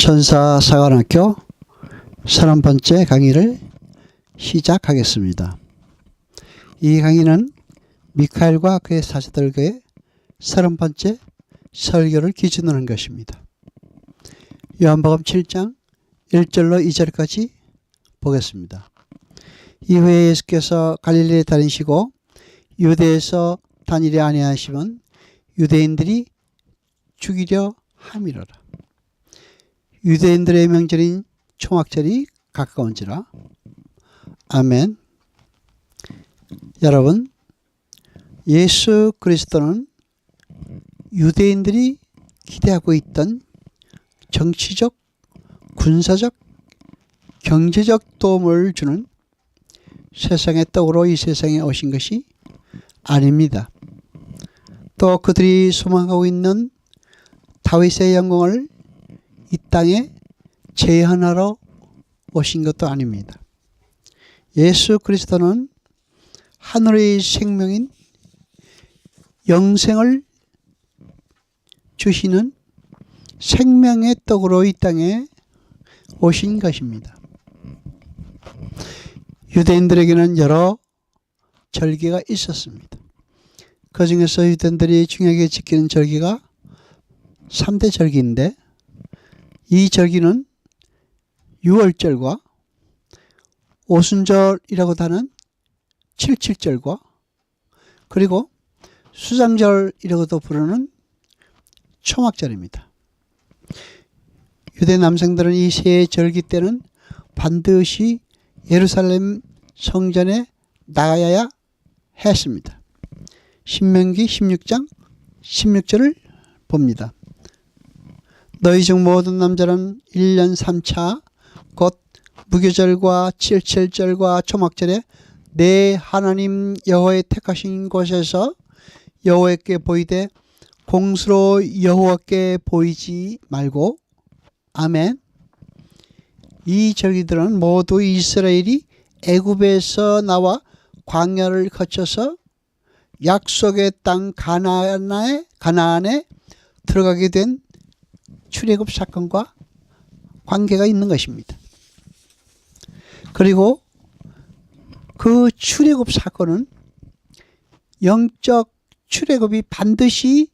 천사사관학교 30번째 강의를 시작하겠습니다. 이 강의는 미카엘과 그의 사제들에게 30번째 설교를 기준으로 한 것입니다. 요한복음 7장 1절로 2절까지 보겠습니다. 이후에 예수께서 갈릴리에 다니시고 유대에서 다니려 아니하시면 유대인들이 죽이려 함이로라. 유대인들의 명절인 초막절이 가까운지라. 아멘. 여러분, 예수 그리스도는 유대인들이 기대하고 있던 정치적, 군사적, 경제적 도움을 주는 세상의 떡으로 이 세상에 오신 것이 아닙니다. 또 그들이 소망하고 있는 다윗의 영광을 이 땅에 재현하러 오신 것도 아닙니다. 예수 그리스도는 하늘의 생명인 영생을 주시는 생명의 떡으로 이 땅에 오신 것입니다. 유대인들에게는 여러 절기가 있었습니다. 그 중에서 유대인들이 중요하게 지키는 절기가 3대 절기인데, 이 절기는 유월절과 오순절이라고도 하는 칠칠절과 그리고 수장절이라고도 부르는 초막절입니다. 유대 남성들은 이 세 절기 때는 반드시 예루살렘 성전에 나가야 했습니다. 신명기 16장 16절을 봅니다. 너희 중 모든 남자는 1년 3차 곧 무교절과 칠칠절과 초막절에 내 하나님 여호와의 택하신 곳에서 여호와께 보이되 공수로 여호와께 보이지 말고. 아멘. 이 절기들은 모두 이스라엘이 애굽에서 나와 광야를 거쳐서 약속의 땅 가나안에 들어가게 된 출애굽 사건과 관계가 있는 것입니다. 그리고 그 출애굽 사건은 영적 출애굽이 반드시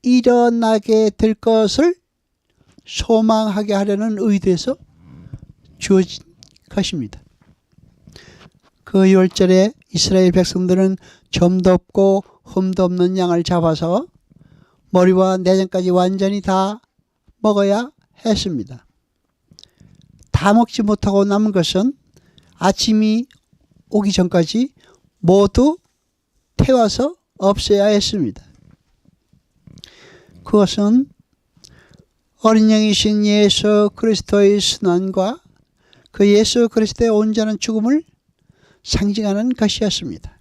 일어나게 될 것을 소망하게 하려는 의도에서 주어진 것입니다. 그 유월절에 이스라엘 백성들은 점도 없고 흠도 없는 양을 잡아서 머리와 내장까지 완전히 다 먹어야 했습니다. 다 먹지 못하고 남은 것은 아침이 오기 전까지 모두 태워서 없애야 했습니다. 그것은 어린 양이신 예수 그리스도의 순환과 그 예수 그리스도의 온전한 죽음을 상징하는 것이었습니다.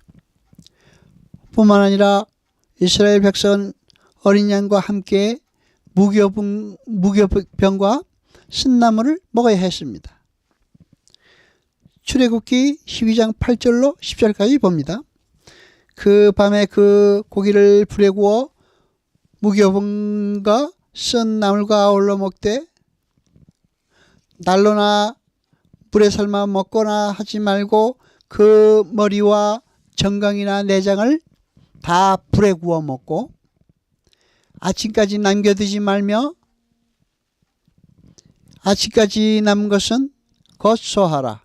뿐만 아니라 이스라엘 백성은 어린 양과 함께 무교병과 쓴나물을 먹어야 했습니다. 출애굽기 12장 8절로 10절까지 봅니다. 그 밤에 그 고기를 불에 구워 무교병과 쓴나물과 아울러 먹되 난로나 불에 삶아 먹거나 하지 말고 그 머리와 정강이나 내장을 다 불에 구워 먹고 아침까지 남겨두지 말며 아침까지 남은 것은 곧 소하라.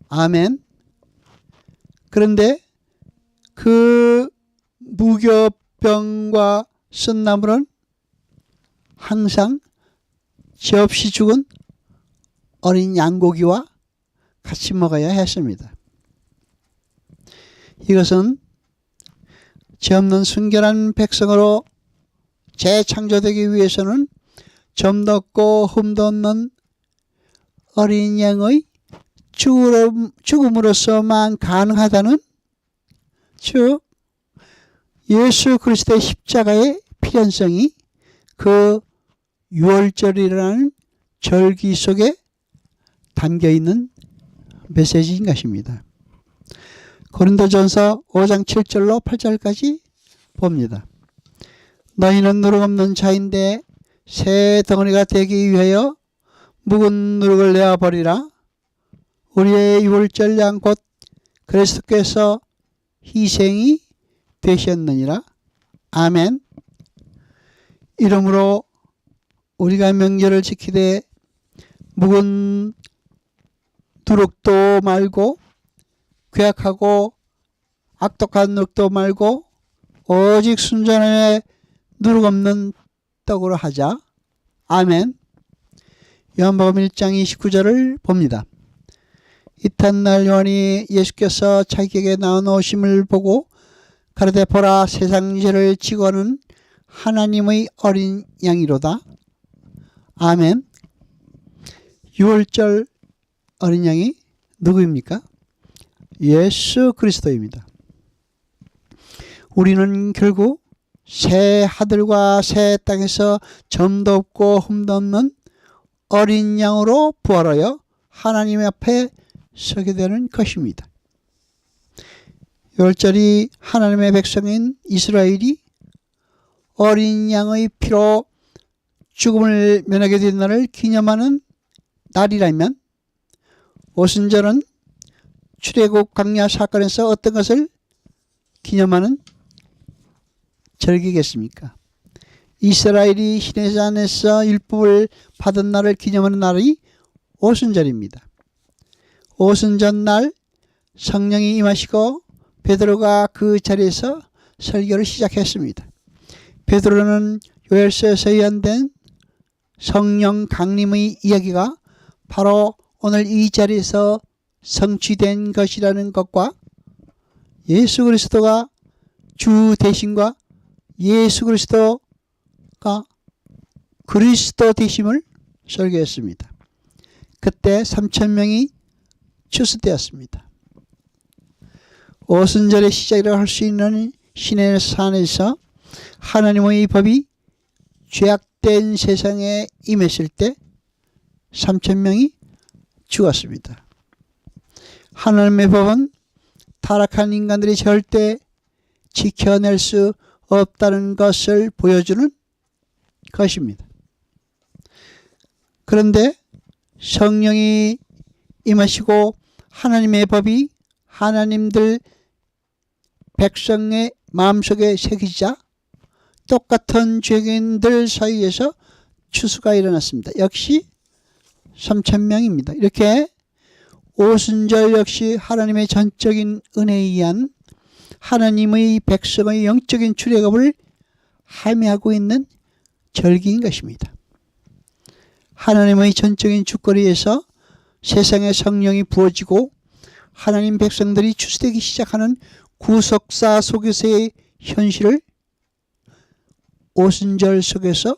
아멘. 그런데 그 무교병과 쓴나물은 항상 죄 없이 죽은 어린 양고기와 같이 먹어야 했습니다. 이것은 죄 없는 순결한 백성으로 재창조되기 위해서는 점도 없고 흠도 없는 어린 양의 죽음으로서만 가능하다는, 즉 예수 그리스도의 십자가의 필연성이 그 유월절이라는 절기 속에 담겨있는 메시지인 것입니다. 고린도전서 5장 7절로 8절까지 봅니다. 너희는 누룩 없는 자인데 새 덩어리가 되기 위하여 묵은 누룩을 내어버리라. 우리의 유월절 양 곧 그리스도께서 희생이 되셨느니라. 아멘. 이러므로 우리가 명절을 지키되 묵은 누룩도 말고 괴악하고 악독한 누룩도 말고 오직 순전함에 누룩 없는 떡으로 하자. 아멘. 요한복음 1장 29절을 봅니다. 이튿날 요한이 예수께서 자기에게 나오심을 보고 가로되 보라, 세상 죄를 지고는 하나님의 어린 양이로다. 아멘. 6월절 어린 양이 누구입니까? 예수 그리스도입니다. 우리는 결국 새 하늘과 새 땅에서 점도 없고 흠도 없는 어린 양으로 부활하여 하나님 앞에 서게 되는 것입니다. 6월절이 하나님의 백성인 이스라엘이 어린 양의 피로 죽음을 면하게 된 날을 기념하는 날이라면, 오순절은 출애굽 광야 사건에서 어떤 것을 기념하는 절기겠습니까? 이스라엘이 시내산에서 율법을 받은 날을 기념하는 날이 오순절입니다. 오순절 날 성령이 임하시고 베드로가 그 자리에서 설교를 시작했습니다. 베드로는 요엘서에서 예언된 성령 강림의 이야기가 바로 오늘 이 자리에서 성취된 것이라는 것과 예수 그리스도가 주 되심과 예수 그리스도가 그리스도 되심을 설교했습니다. 그때 3,000명이 추수되었습니다. 오순절의 시작이라고 할 수 있는 시내산에서 하나님의 법이 죄악된 세상에 임했을 때 3,000명이 죽었습니다. 하나님의 법은 타락한 인간들이 절대 지켜낼 수 없다는 것을 보여주는 것입니다. 그런데 성령이 임하시고 하나님의 법이 하나님들 백성의 마음속에 새기자 똑같은 죄인들 사이에서 추수가 일어났습니다. 역시 3,000명입니다. 이렇게 오순절 역시 하나님의 전적인 은혜에 의한 하나님의 백성의 영적인 출애굽을 함의하고 있는 절기인 것입니다. 하나님의 전적인 주거리에서 세상의 성령이 부어지고 하나님 백성들이 추수되기 시작하는 구속사 속에서의 현실을 오순절 속에서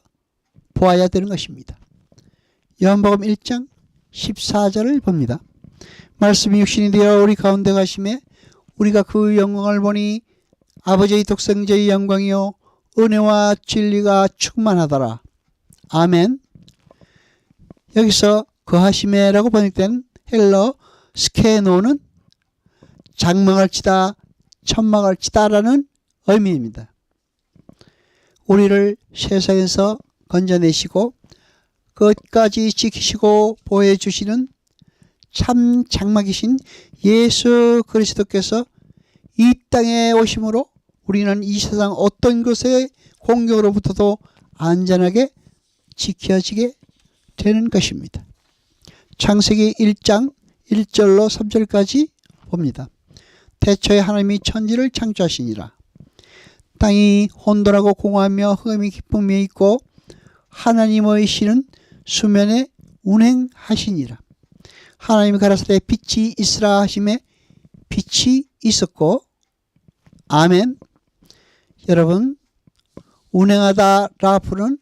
보아야 되는 것입니다. 요한복음 1장 14절을 봅니다. 말씀이 육신이 되어 우리 가운데 가심에 우리가 그 영광을 보니 아버지의 독생자의 영광이요 은혜와 진리가 충만하더라. 아멘. 여기서 거하심에라고 번역된 헬러 스케노는 장막을 치다, 천막을 치다라는 의미입니다. 우리를 세상에서 건져내시고 끝까지 지키시고 보호해 주시는 참 장막이신 예수 그리스도께서 이 땅에 오심으로 우리는 이 세상 어떤 것의 공격으로부터도 안전하게 지켜지게 되는 것입니다. 창세기 1장 1절로 3절까지 봅니다. 태초에 하나님이 천지를 창조하시니라. 땅이 혼돈하고 공허하며 흑암이 깊음에 있고 하나님의 신은 수면에 운행하시니라. 하나님이 가라사대 빛이 있으라 하심에 빛이 있었고. 아멘. 여러분, 운행하다 라프는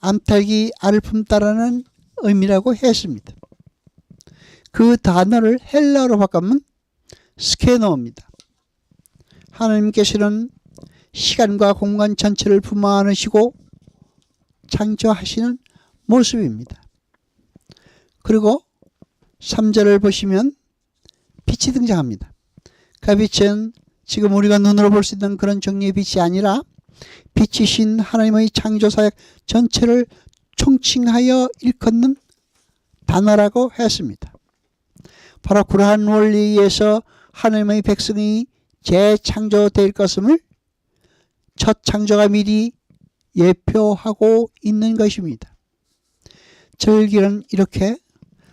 암탉이 알을 품다라는 의미라고 했습니다. 그 단어를 헬라어로 바꾸면 스케노입니다. 하나님께서는 시간과 공간 전체를 품어 안으시고 창조하시는 모습입니다. 그리고 3절을 보시면 빛이 등장합니다. 그 빛은 지금 우리가 눈으로 볼 수 있는 그런 종류의 빛이 아니라 빛이신 하나님의 창조사역 전체를 총칭하여 일컫는 단어라고 했습니다. 바로 그러한 원리에 의해서 하나님의 백성이 재창조될 것임을 첫 창조가 미리 예표하고 있는 것입니다. 절기는 이렇게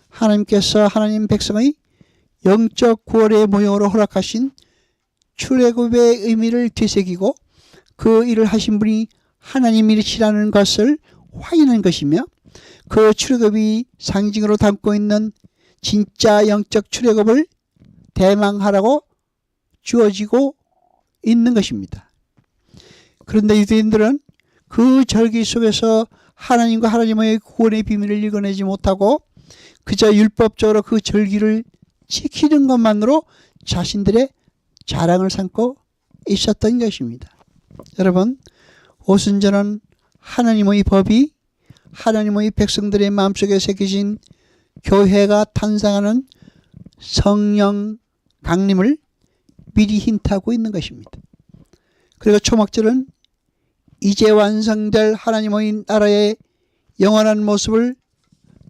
하나님께서 하나님 백성의 영적 구원의 모형으로 허락하신 출애굽의 의미를 되새기고 그 일을 하신 분이 하나님이시라는 것을 확인한 것이며, 그 출애굽이 상징으로 담고 있는 진짜 영적 출애굽을 대망하라고 주어지고 있는 것입니다. 그런데 유대인들은 그 절기 속에서 하나님과 하나님의 구원의 비밀을 읽어내지 못하고 그저 율법적으로 그 절기를 지키는 것만으로 자신들의 자랑을 삼고 있었던 것입니다. 여러분, 오순절은 하나님의 법이 하나님의 백성들의 마음속에 새겨진 교회가 탄생하는 성령 강림을 미리 힌트하고 있는 것입니다. 그리고 초막절은 이제 완성될 하나님의 나라의 영원한 모습을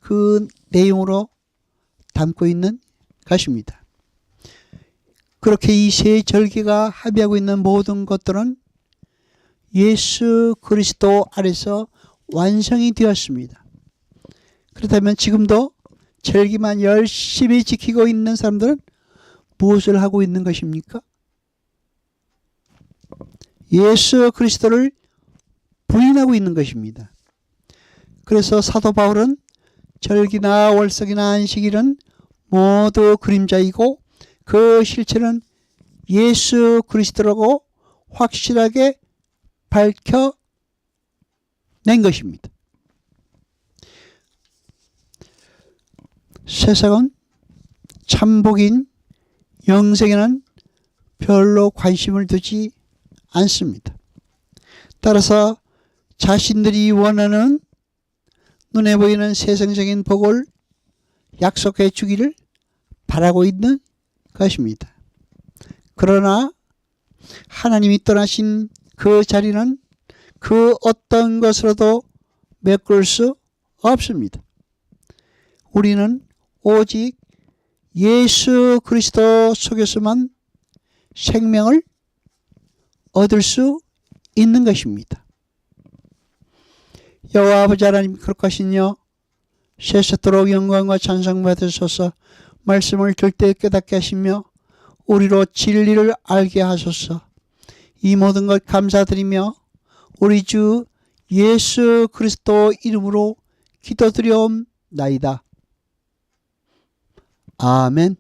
그 내용으로 담고 있는 것입니다. 그렇게 이 세 절기가 합의하고 있는 모든 것들은 예수 그리스도 안에서 완성이 되었습니다. 그렇다면 지금도 절기만 열심히 지키고 있는 사람들은 무엇을 하고 있는 것입니까? 예수 그리스도를 부인하고 있는 것입니다. 그래서 사도 바울은 절기나 월석이나 안식일은 모두 그림자이고 그 실체는 예수 그리스도라고 확실하게 밝혀낸 것입니다. 세상은 참복인 영생에는 별로 관심을 두지 않습니다. 따라서 자신들이 원하는 눈에 보이는 세상적인 복을 약속해 주기를 바라고 있는 것입니다. 그러나 하나님이 떠나신 그 자리는 그 어떤 것으로도 메꿀 수 없습니다. 우리는 오직 예수 그리스도 속에서만 생명을 얻을 수 있는 것입니다. 여호와 아버지 하나님 거룩하시며 세세토록 영광과 찬송 받으소서. 말씀을 절대 깨닫게 하시며 우리로 진리를 알게 하소서. 이 모든 것 감사드리며 우리 주 예수 그리스도 이름으로 기도드리옵나이다. 아멘.